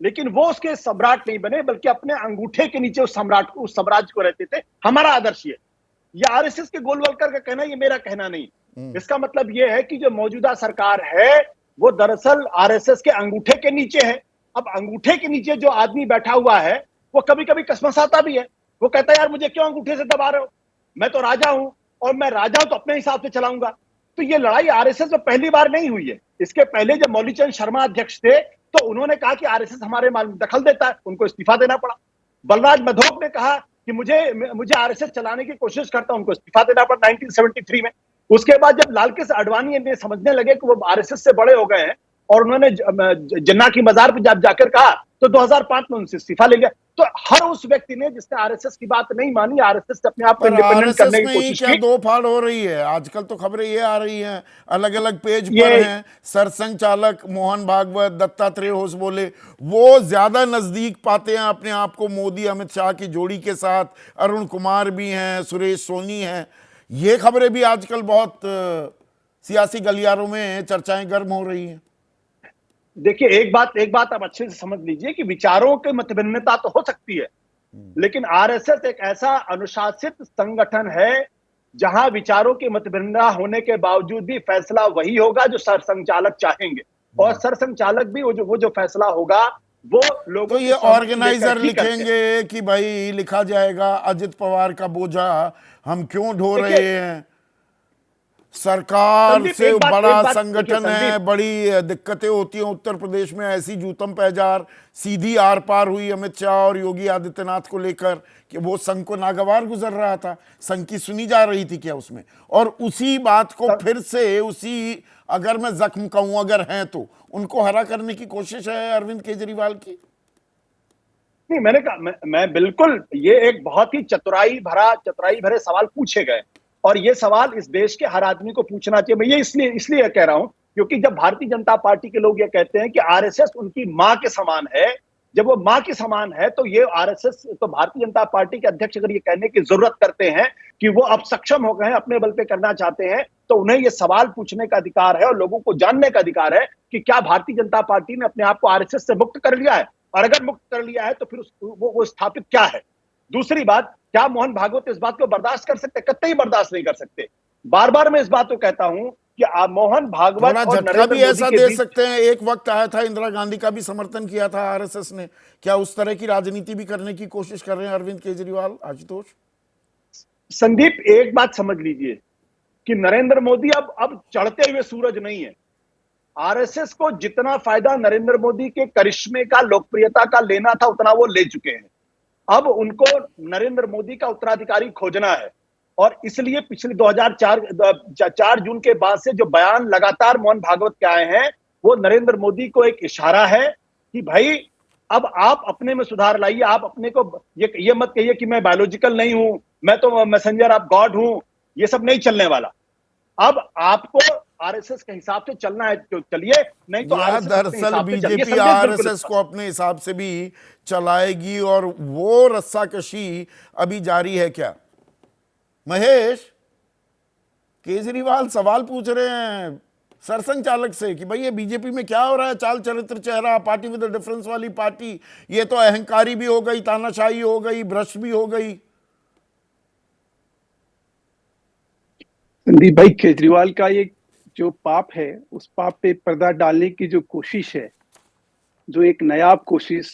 लेकिन वो उसके सम्राट नहीं बने, बल्कि अपने अंगूठे के नीचे उस साम्राज्य को रहते थे। हमारा आदर्श ये आरएसएस के गोलवलकर का कहना, ये मेरा कहना नहीं। इसका मतलब ये है कि जो मौजूदा सरकार है वो दरअसल आरएसएस के अंगूठे के नीचे है। अब अंगूठे के नीचे जो आदमी बैठा हुआ है वो कभी कभी कसमसाता भी है। वो कहता है यार मुझे क्यों अंगूठे से दबा रहे हो, मैं तो राजा हूं, और मैं राजा हूं तो अपने हिसाब से चलाऊंगा। तो ये लड़ाई आरएसएस में पहली बार नहीं हुई है। इसके पहले जब मौलीचंद शर्मा अध्यक्ष थे तो उन्होंने कहा कि आरएसएस हमारे माल में दखल देता है, उनको इस्तीफा देना पड़ा। बलराज मधोक ने कहा कि मुझे आरएसएस चलाने की कोशिश करता हूं, उनको इस्तीफा देना पड़ा 1973 में। उसके बाद जब लालकृष्ण आडवाणी ने समझने लगे कि वो आरएसएस से बड़े हो गए हैं और उन्होंने जिन्ना की मजार पर जाकर कहा, तो 2005 में उनसे इस्तीफा ले लिया। तो हर उस व्यक्ति ने जिसने आरएसएस की बात नहीं मानी, आरएसएस से अपने आप को इंडिपेंडेंट करने की कोशिश की। दो फाड़ हो रही है आजकल, तो खबरें ये आ रही हैं अलग अलग पेज पर हैं। सरसंघ चालक मोहन भागवत, दत्तात्रेय होसबोले, वो ज्यादा नजदीक पाते हैं अपने आप को मोदी अमित शाह की जोड़ी के साथ। अरुण कुमार भी हैं, सुरेश सोनी हैं। ये खबरें भी आजकल बहुत सियासी गलियारों में चर्चाएं गर्म हो रही हैं। देखिए एक बात आप अच्छे से समझ लीजिए कि विचारों के मतभिन्नता तो हो सकती है, लेकिन आरएसएस एक ऐसा अनुशासित संगठन है जहां विचारों की मतभिन्नता होने के बावजूद भी फैसला वही होगा जो सरसंघचालक चाहेंगे, और सरसंघचालक भी वो जो फैसला होगा वो लोगों तो ये ऑर्गेनाइजर लिखेंगे कि भाई लिखा जाएगा अजित पवार का बोझा हम क्यों ढो रहे हैं, सरकार से बड़ा संगठन है, बड़ी दिक्कतें होती हैं उत्तर प्रदेश में। ऐसी जूतम पैजार सीधी आर पार हुई अमित शाह और योगी आदित्यनाथ को लेकर कि वो संघ को नागवार गुजर रहा था, संघ की सुनी जा रही थी क्या उसमें। और उसी बात को फिर से उसी, अगर मैं जख्म कहूं अगर हैं तो, उनको हरा करने की कोशिश है अरविंद केजरीवाल की। नहीं, मैंने कहा मैं बिल्कुल, ये एक बहुत ही चतुराई भरे सवाल पूछे गए, और ये सवाल इस देश के हर आदमी को पूछना चाहिए। मैं ये इसलिए कह रहा हूं क्योंकि जब भारतीय जनता पार्टी के लोग ये कहते हैं कि आरएसएस उनकी मां के समान है, जब वो मां के समान है तो ये आरएसएस, तो भारतीय जनता पार्टी के अध्यक्ष अगर ये कहने की जरूरत करते हैं कि वो अब सक्षम हो गए हैं, अपने बल पे करना चाहते हैं, तो उन्हें ये सवाल पूछने का अधिकार है और लोगों को जानने का अधिकार है कि क्या भारतीय जनता पार्टी ने अपने आप को आरएसएस से मुक्त कर लिया है, और अगर मुक्त कर लिया है तो फिर वो स्थापित क्या है। दूसरी बात, क्या मोहन भागवत इस बात को बर्दाश्त कर सकते? कतई बर्दाश्त नहीं कर सकते। बार बार मैं इस बात को कहता हूं कि मोहन भागवत और झटका भी ऐसा दे सकते हैं। एक वक्त आया था इंदिरा गांधी का भी समर्थन किया था आरएसएस ने, क्या उस तरह की राजनीति भी करने की कोशिश कर रहे हैं अरविंद केजरीवाल, आशुतोष? संदीप, एक बात समझ लीजिए कि नरेंद्र मोदी अब चढ़ते हुए सूरज नहीं है। आरएसएस को जितना फायदा नरेंद्र मोदी के करिश्मे का, लोकप्रियता का लेना था, उतना वो ले चुके हैं। अब उनको नरेंद्र मोदी का उत्तराधिकारी खोजना है, और इसलिए पिछले 2004 जून के बाद से जो बयान लगातार मोहन भागवत के आए हैं, वो नरेंद्र मोदी को एक इशारा है कि भाई अब आप अपने में सुधार लाइए। आप अपने को ये मत कहिए कि मैं बायोलॉजिकल नहीं हूं, मैं तो मैसेंजर ऑफ गॉड हूं, ये सब नहीं चलने वाला। अब आपको आरएसएस के हिसाब से चलना है तो चलिए, नहीं तो दरअसल बीजेपी आरएसएस को अपने हिसाब से भी चलाएगी, और वो रस्साकशी अभी जारी है क्या? महेश, केजरीवाल सवाल पूछ रहे हैं सरसंघ चालक से कि भाई ये बीजेपी में क्या हो रहा है, चाल चरित्र चेहरा, पार्टी विद डिफरेंस वाली पार्टी, ये तो अहंकारी भी हो गई, तानाशाही हो गई, भ्रष्ट भी हो गई। संदीप भाई, केजरीवाल का ये जो पाप है, उस पाप पे पर्दा डालने की जो कोशिश है, जो एक नायाब कोशिश,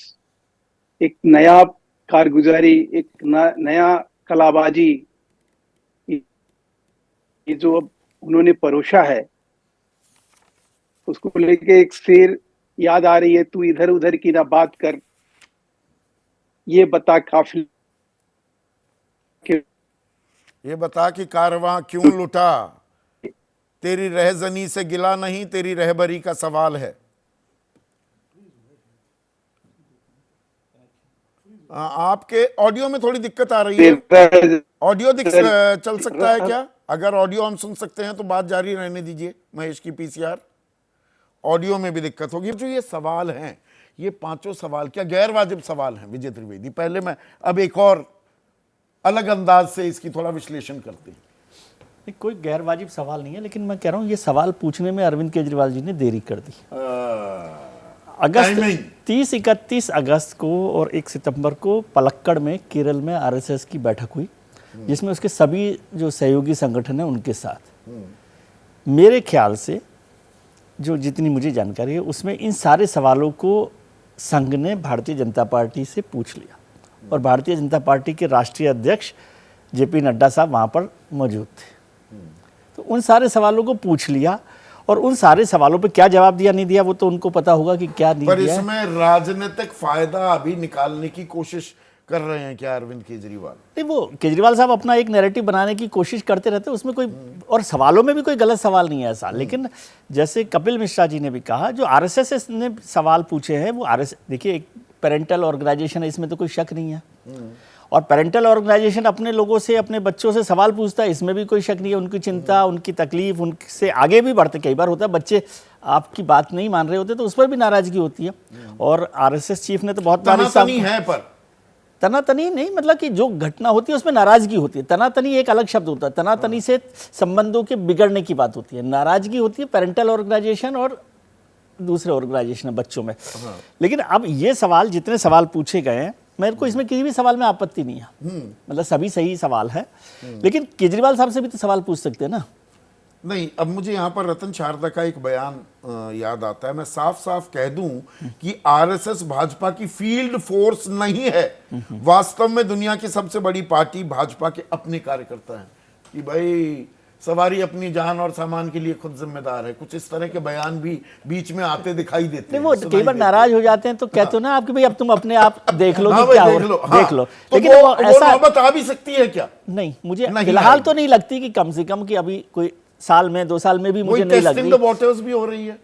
एक नायाब कारगुजारी, एक नया कलाबाजी, ये जो अब उन्होंने परोसा है, उसको लेके एक शेर याद आ रही है, तू इधर उधर की ना बात कर, ये बता काफिले, ये बता कि कारवां क्यों लुटा, तेरी रहजनी से गिला नहीं, तेरी रहबरी का सवाल है। आपके ऑडियो में थोड़ी दिक्कत आ रही है, ऑडियो चल सकता है क्या? अगर ऑडियो हम सुन सकते हैं तो बात जारी रहने दीजिए महेश की पीसीआर। ऑडियो में भी दिक्कत होगी। जो ये सवाल हैं, ये पांचों सवाल क्या गैर वाजिब सवाल हैं विजय त्रिवेदी? पहले मैं अब एक और अलग अंदाज से इसकी थोड़ा विश्लेषण करते हैं। कोई गैर वाजिब सवाल नहीं है, लेकिन मैं कह रहा हूं ये सवाल पूछने में अरविंद केजरीवाल जी ने देरी कर दी। अगस्त 30, 31 अगस्त को और 1 सितंबर को पलक्कड़ में केरल में आरएसएस की बैठक हुई, जिसमें उसके सभी जो सहयोगी संगठन है उनके साथ, मेरे ख्याल से जो जितनी मुझे जानकारी है उसमें इन सारे सवालों को संघ ने भारतीय जनता पार्टी से पूछ लिया, और भारतीय जनता पार्टी के राष्ट्रीय अध्यक्ष जेपी नड्डा साहब वहाँ पर मौजूद थे। तो उन सारे सवालों को पूछ लिया, और उन सारे सवालों पे क्या जवाब दिया नहीं दिया वो तो उनको पता होगा कि क्या नहीं पर दिया। इसमें राजनीतिक फायदा अभी निकालने की कोशिश कर रहे हैं क्या अरविंद केजरीवाल? नहीं, वो केजरीवाल साहब अपना एक नैरेटिव बनाने की कोशिश करते रहते हैं, उसमें कोई और सवालों में भी कोई गलत सवाल नहीं है ऐसा। लेकिन जैसे कपिल मिश्रा जी ने भी कहा, जो आरएसएस ने सवाल पूछे हैं वो आरएसएस, देखिए एक पेरेंटल ऑर्गेनाइजेशन है, इसमें तो कोई शक नहीं है, और पेरेंटल ऑर्गेनाइजेशन अपने लोगों से, अपने बच्चों से सवाल पूछता है, इसमें भी कोई शक नहीं है। उनकी चिंता, उनकी तकलीफ, उनसे आगे भी बढ़ते, कई बार होता है बच्चे आपकी बात नहीं मान रहे होते तो उस पर भी नाराजगी होती है। और आरएसएस चीफ ने तो बहुत तनातनी है, पर तनातनी नहीं, मतलब कि जो घटना होती है उसमें नाराजगी होती है। तनातनी एक अलग शब्द होता है, तनातनी से संबंधों के बिगड़ने की बात होती है, नाराजगी होती है पेरेंटल ऑर्गेनाइजेशन और दूसरे ऑर्गेनाइजेशन बच्चों में। लेकिन अब ये सवाल, जितने सवाल पूछे गए हैं, मेरे को इसमें किसी भी सवाल में आपत्ति नहीं है, मतलब सभी सही सवाल है। लेकिन केजरीवाल साहब से भी तो सवाल पूछ सकते हैं ना। नहीं, अब मुझे यहाँ पर रतन शारदा का एक बयान याद आता है। मैं साफ साफ कह दूं कि आरएसएस भाजपा की फील्ड फोर्स नहीं है, वास्तव में दुनिया की सबसे बड़ी पार्टी भाजपा के अपने कार्यकर्ता हैं, कि भाई सवारी अपनी जान और सामान के लिए खुद जिम्मेदार है। कुछ इस तरह के बयान भी बीच में आते दिखाई देते हैं। वो कई बार नाराज हो जाते हैं तो कहते हो ना आपके भाई अब तुम अपने आप देख लो कि क्या हो, देख लो। तो लेकिन वो ऐसा नौबत आ भी सकती है क्या? नहीं, मुझे फिलहाल तो नहीं लगती कि कम से कम कि अभी कोई साल में 2 साल में भी मुझे नहीं लगती। टेस्टिंग द वाटर्स भी हो रही है।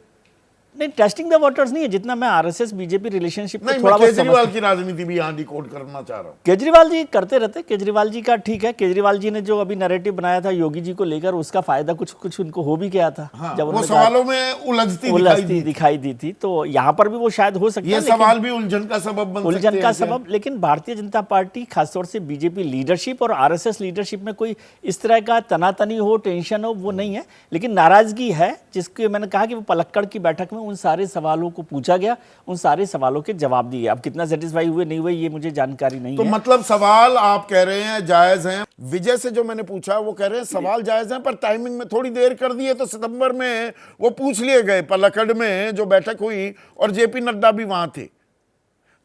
नहीं, टेस्टिंग द वाटर्स नहीं है, जितना मैं आरएसएस बीजेपी रिलेशनशिप नहीं, थोड़ा केजरीवाल की राजनीति भी यहाँ डिकोड करना चाह रहा हूँ। केजरीवाल जी करते रहते, केजरीवाल जी का ठीक है। केजरीवाल जी ने जो अभी नैरेटिव बनाया था योगी जी को लेकर, उसका फायदा कुछ उनको हो भी गया था। हाँ, जब वो सवालों में उलझती दिखाई दी थी, तो यहाँ पर भी वो शायद हो सकता है। ये सवाल भी उलझन का सबब बन सकते हैं। उलझन का सबब, लेकिन भारतीय जनता पार्टी, खासतौर से बीजेपी लीडरशिप और आरएसएस लीडरशिप में कोई इस तरह का तनातनी हो, टेंशन हो, वो नहीं है। लेकिन नाराजगी है, जिसके मैंने कहा कि वो पलक्कड़ की बैठक में उन सारे सवालों को पूछा गया, उन सारे सवालों के जवाब दिए। अब कितना सेटिस्फाई हुए नहीं हुए ये मुझे जानकारी नहीं है। तो मतलब सवाल आप कह रहे हैं जायज हैं। विजय से जो मैंने पूछा वो कह रहे हैं सवाल जायज हैं, पर टाइमिंग में थोड़ी देर कर दी है, तो सितंबर में वो पूछ लिए गए पलक्कड़ में जो बैठक हुई, और जेपी नड्डा भी वहां थे।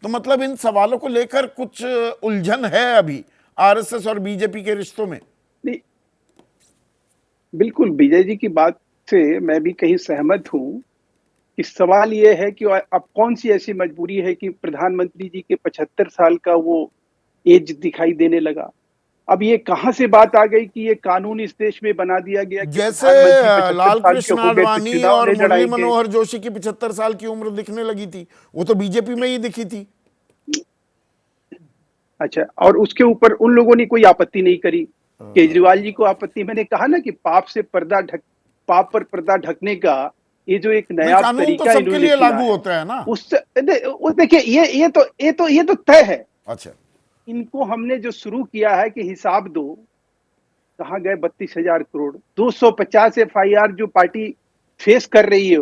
तो मतलब इन सवालों को लेकर कुछ उलझन है अभी आरएसएस और बीजेपी के रिश्तों में। नहीं, बिल्कुल विजय जी की बात से मैं भी कहीं सहमत हूं कि सवाल ये है कि अब कौन सी ऐसी मजबूरी है कि प्रधानमंत्री जी के 75 साल का वो एज दिखाई देने लगा। अब ये कहां से बात आ गई कि ये कानून इस देश में बना दिया गया, जैसे लाल कृष्ण आडवाणी और मुरली मनोहर जोशी की 75 साल की उम्र दिखने लगी थी, वो तो बीजेपी में ही दिखी थी। अच्छा, और उसके ऊपर उन लोगों ने कोई आपत्ति नहीं करी। केजरीवाल जी को आपत्ति, मैंने कहा ना कि पाप पर पर्दा ढकने का ये जो एक नया तरीका तो सबके लिए लागू होता है ना। देखिए ये तो तय है। अच्छा, इनको हमने जो शुरू किया है कि हिसाब दो, कहाँ गए 32,000 करोड़, 250 FIR जो पार्टी फेस कर रही है,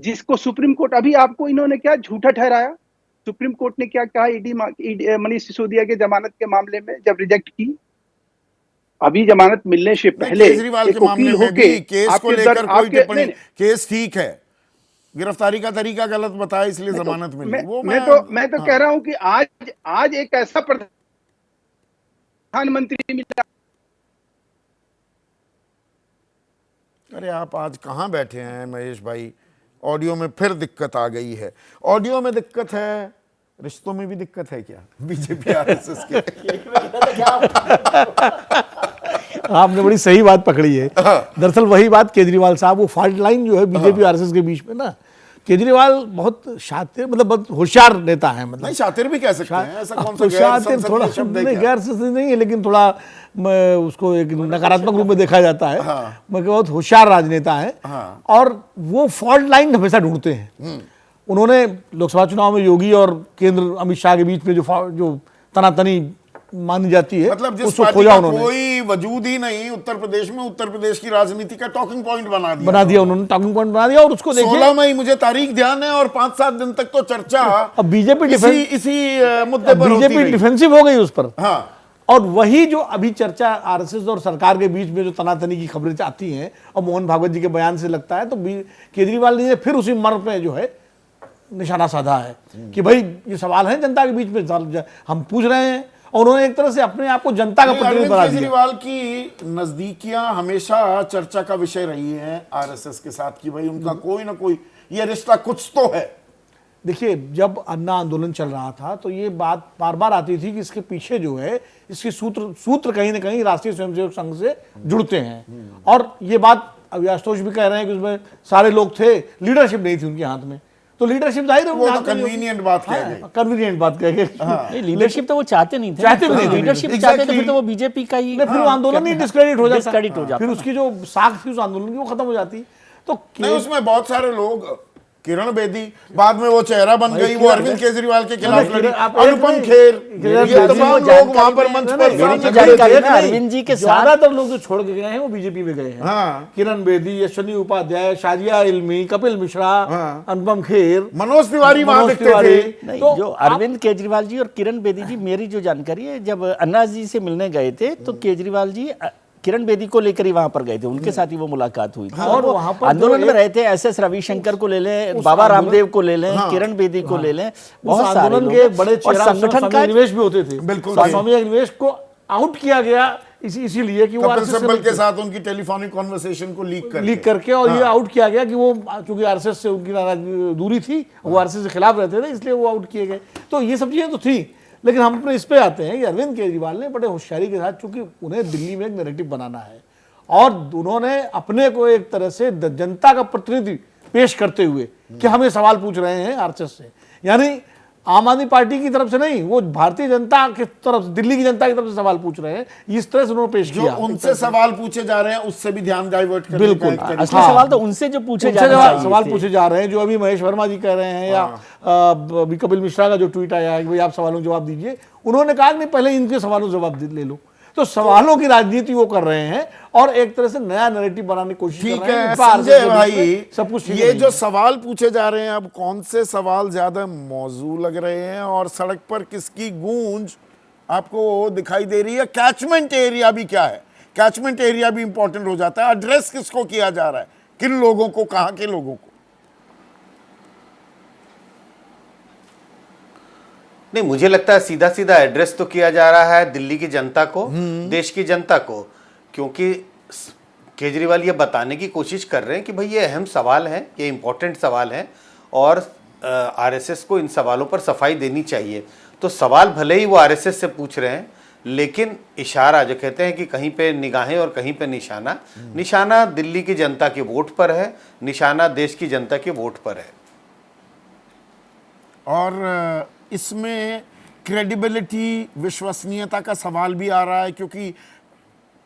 जिसको सुप्रीम कोर्ट, अभी आपको इन्होंने क्या झूठा ठहराया, सुप्रीम कोर्ट ने क्या कहा ईडी मनीष सिसोदिया के जमानत के मामले में जब रिजेक्ट की, अभी जमानत मिलने से पहले केजरीवाल के मामले में भी केस को लेकर कोई टिप्पणी, केस ठीक है, गिरफ्तारी का तरीका गलत बताया इसलिए जमानत मिली। वो मैं तो कह रहा हूं कि आज एक ऐसा प्रधानमंत्री मिला। अरे आप आज कहाँ बैठे हैं महेश भाई? ऑडियो में फिर दिक्कत आ गई है। ऑडियो में दिक्कत है, रिश्तों में भी दिक्कत है क्या बीजेपी आरएसएस के? आपने बड़ी सही बात पकड़ी है। दरअसल वही बात केजरीवाल साहब, वो फॉल्ट लाइन जो है बीजेपी आरएसएस के बीच में ना, केजरीवाल बहुत शातिर, मतलब बहुत होशियार नेता है। मतलब नहीं, शातिर भी कह सकते हैं, ऐसा कौन सा शातिर थोड़ा गैर संसदीय नहीं है, लेकिन थोड़ा उसको एक नकारात्मक रूप में देखा जाता है। मगर बहुत होशियार राजनेता है और वो फॉल्ट लाइन हमेशा ढूंढते हैं। उन्होंने लोकसभा चुनाव में योगी और केंद्र अमित शाह के बीच में जो तनातनी मानी जाती है, मतलब जिस पार्टी का कोई वजूद ही नहीं उत्तर प्रदेश में, उत्तर प्रदेश की राजनीति का टॉकिंग पॉइंट बना दिया उन्होंने, टॉकिंग पॉइंट बना दिया। और उसको देखिए 16 मई मुझे तारीख ध्यान है, और 5-7 दिन तक तो चर्चा अब बीजेपी इसी मुद्दे पर बीजेपी डिफेंसिव हो गई उस पर। हाँ, और वही जो अभी चर्चा आरएसएस और सरकार के बीच में जो तनातनी की खबरें आती हैं और मोहन भागवत जी के बयान से लगता है, तो केजरीवाल ने फिर उसी मर पे जो है निशाना साधा है कि भाई ये सवाल है जनता के बीच में, हम पूछ रहे हैं। और उन्होंने एक तरह से अपने आप को जनता का प्रतिनिधि बना दिया। केजरीवाल की नजदीकियां हमेशा चर्चा का विषय रही हैं आरएसएस के साथ कि भाई उनका कोई ना कोई ये रिश्ता कुछ तो है। देखिए, जब अन्ना आंदोलन चल रहा था तो ये बात बार बार आती थी कि इसके पीछे जो है इसके सूत्र कहीं ना कहीं राष्ट्रीय स्वयंसेवक संघ से जुड़ते हैं। और ये बात अभी आशुतोष भी कह रहे हैं कि उसमें सारे लोग थे, लीडरशिप नहीं थी उनके हाथ में। तो लीडरशिप जाहिर है, वो तो कन्वीनियंट बात कह गए, कन्वीनियंट बात कह गए। लीडरशिप तो वो चाहते नहीं थे, लीडरशिप चाहते थे तो वो बीजेपी का ही, फिर वो आंदोलन ही डिस्क्रेडिट हो जाता, फिर उसकी जो साख थी उस आंदोलन की वो खत्म हो जाती। तो उसमें बहुत सारे लोग, किरण बेदी बाद में वो चेहरा बन गई, वो अरविंद केजरीवाल के खिलाफ लड़ी, अनुपम खेर, ये तमाम लोग वहां पर मंच पर। अरविंद जी के ज्यादातर लोग जो छोड़ के गए हैं वो बीजेपी में गए हैं। किरण बेदी, यशवनी उपाध्याय, शाजिया इल्मी, कपिल मिश्रा, अनुपम खेर, मनोज तिवारी वहां दिखते थे। तो जो अरविंद केजरीवाल जी और किरण बेदी जी, मेरी जो जानकारी है, जब अन्ना जी से मिलने गए थे तो केजरीवाल जी किरण बेदी को लेकर ही वहां पर गए थे, उनके साथ ही वो मुलाकात हुई थी। और वहां पर आंदोलन में रहे थे, एस रविशंकर को ले लें, बाबा रामदेव को ले लें, किरण बेदी को ले लें, बहुत सारे आंदोलन के बड़े संगठन का निवेश भी होते थे। बिल्कुल, स्वामी अग्निवेश को आउट किया गया इसीलिए कि वो कपिल सिब्बल के साथ उनकी टेलीफोनिक कॉन्वर्सेशन को लीक करके और ये आउट किया गया कि वो क्योंकि आरएसएस से उनकी दूरी थी, वो आरएसएस के खिलाफ रहते थे, इसलिए वो आउट किए गए। तो ये सब चीजें तो थी, लेकिन हम अपने इस पे आते हैं कि अरविंद केजरीवाल ने बड़े होशियारी के साथ, चूंकि उन्हें दिल्ली में एक नैरेटिव बनाना है और उन्होंने अपने को एक तरह से जनता का प्रतिनिधि पेश करते हुए कि हम ये सवाल पूछ रहे हैं आरएसएस से, यानी आम आदमी पार्टी की तरफ से नहीं, वो भारतीय जनता की तरफ, दिल्ली की जनता की तरफ से सवाल पूछ रहे हैं। इस तरह से उन्होंने पेश किया। उनसे सवाल पूछे जा रहे हैं, उससे भी ध्यान डाइवर्ट करने बिल्कुल का असली सवाल तो उनसे जो पूछे जा रहे हैं, सवाल पूछे जा रहे हैं, जो अभी महेश वर्मा जी कह रहे हैं या अभी कपिल मिश्रा का जो ट्वीट आया है कि भाई आप सवालों जवाब दीजिए, उन्होंने कहा कि नहीं पहले इनके सवालों जवाब ले लो। तो सवालों की राजनीति वो कर रहे हैं और एक तरह से नया नैरेटिव बनाने की कोशिश कर रहे हैं। संजय भाई, सब कुछ ये जो सवाल पूछे जा रहे हैं, अब कौन से सवाल ज्यादा मौजू लग रहे हैं और सड़क पर किसकी गूंज आपको दिखाई दे रही है? कैचमेंट एरिया भी क्या है? कैचमेंट एरिया भी इंपॉर्टेंट हो जाता है। एड्रेस किसको किया जा रहा है, किन लोगों को, कहां के लोगों को? नहीं, मुझे लगता है सीधा सीधा एड्रेस तो किया जा रहा है दिल्ली की जनता को, देश की जनता को, क्योंकि केजरीवाल ये बताने की कोशिश कर रहे हैं कि भाई ये अहम सवाल है, ये इंपॉर्टेंट सवाल है और आरएसएस को इन सवालों पर सफाई देनी चाहिए। तो सवाल भले ही वो आरएसएस से पूछ रहे हैं, लेकिन इशारा जो कहते हैं कि कहीं पे निगाहें और कहीं पे निशाना, निशाना दिल्ली की जनता के वोट पर है, निशाना देश की जनता के वोट पर है। और इसमें क्रेडिबिलिटी, विश्वसनीयता का सवाल भी आ रहा है, क्योंकि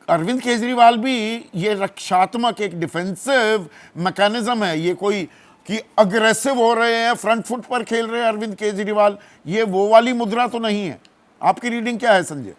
अरविंद केजरीवाल भी ये रक्षात्मक, एक डिफेंसिव मैकेनिज्म है, ये कोई कि अग्रेसिव हो रहे हैं, फ्रंट फुट पर खेल रहे हैं अरविंद केजरीवाल, ये वो वाली मुद्रा तो नहीं है। आपकी रीडिंग क्या है संजय?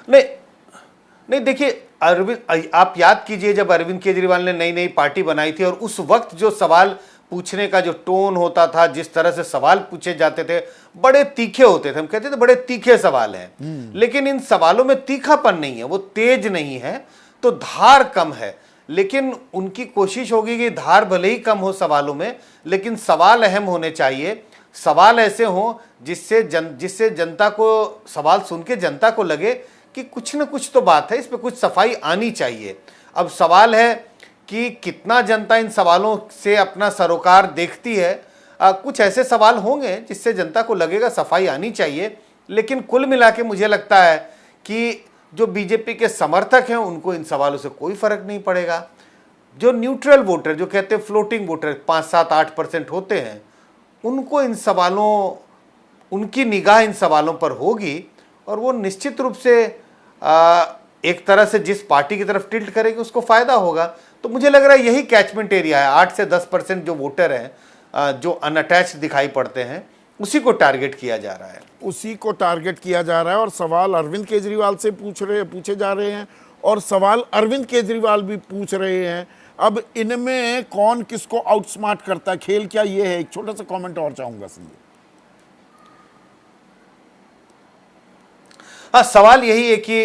नहीं देखिए, आप याद कीजिए जब अरविंद केजरीवाल ने नई नई पार्टी बनाई थी और उस वक्त जो सवाल पूछने का जो टोन होता था, जिस तरह से सवाल पूछे जाते थे, बड़े तीखे होते थे। हम कहते थे बड़े तीखे सवाल हैं, लेकिन इन सवालों में तीखापन नहीं है, वो तेज नहीं है, तो धार कम है। लेकिन उनकी कोशिश होगी कि धार भले ही कम हो सवालों में, लेकिन सवाल अहम होने चाहिए। सवाल ऐसे हों जिससे जनता को, सवाल सुन के जनता को लगे कि कुछ न कुछ तो बात है, इस पे कुछ सफाई आनी चाहिए। अब सवाल है कि कितना जनता इन सवालों से अपना सरोकार देखती है। कुछ ऐसे सवाल होंगे जिससे जनता को लगेगा सफाई आनी चाहिए, लेकिन कुल मिला के मुझे लगता है कि जो बीजेपी के समर्थक हैं उनको इन सवालों से कोई फर्क नहीं पड़ेगा। जो न्यूट्रल वोटर, जो कहते हैं फ्लोटिंग वोटर 5, 7, 8% होते हैं, उनको इन सवालों, उनकी निगाह इन सवालों पर होगी और वो निश्चित रूप से एक तरह से जिस पार्टी की तरफ टिल्ट करेगी उसको फायदा होगा। तो मुझे लग रहा है यही कैचमेंट एरिया है। 8 से 10% जो वोटर हैं जो अनअटैच्ड दिखाई पड़ते हैं, उसी को टारगेट किया जा रहा है। उसी को टारगेट किया जा रहा है और सवाल अरविंद केजरीवाल से पूछे जा रहे हैं और सवाल अरविंद केजरीवाल भी पूछ रहे हैं। अब इनमें कौन किसको आउटस्मार्ट करता है, खेल क्या ये है? एक छोटा सा कमेंट और चाहूंगा संजय। हाँ, सवाल यही है कि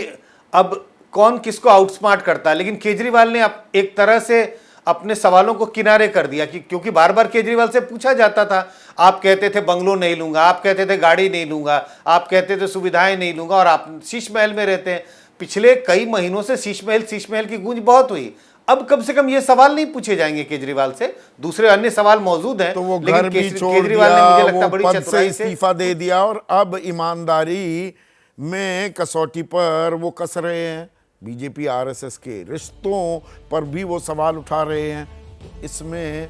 अब कौन किसको आउटस्मार्ट करता है, लेकिन केजरीवाल ने एक तरह से अपने सवालों को किनारे कर दिया कि क्योंकि बार बार केजरीवाल से पूछा जाता था, आप कहते थे बंगलो नहीं लूंगा, आप कहते थे गाड़ी नहीं लूंगा, आप कहते थे सुविधाएं नहीं लूंगा और आप शीश महल में रहते हैं। पिछले कई महीनों से शीश महल की गूंज बहुत हुई। अब कम से कम ये सवाल नहीं पूछे जाएंगे केजरीवाल से, दूसरे अन्य सवाल मौजूद हैं। तो वो घर भी छोड़ केजरीवाल दिया, ने मुझे लगता वो बड़ी पद से चतुराई से इस्तीफा दे दिया और अब ईमानदारी में कसौटी पर वो कस रहे हैं। बीजेपी आरएसएस के रिश्तों पर भी वो सवाल उठा रहे हैं। इसमें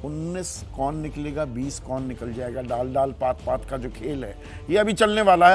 19 कौन निकलेगा, 20 कौन निकल जाएगा, डाल डाल पात पात का जो खेल है ये अभी चलने वाला है।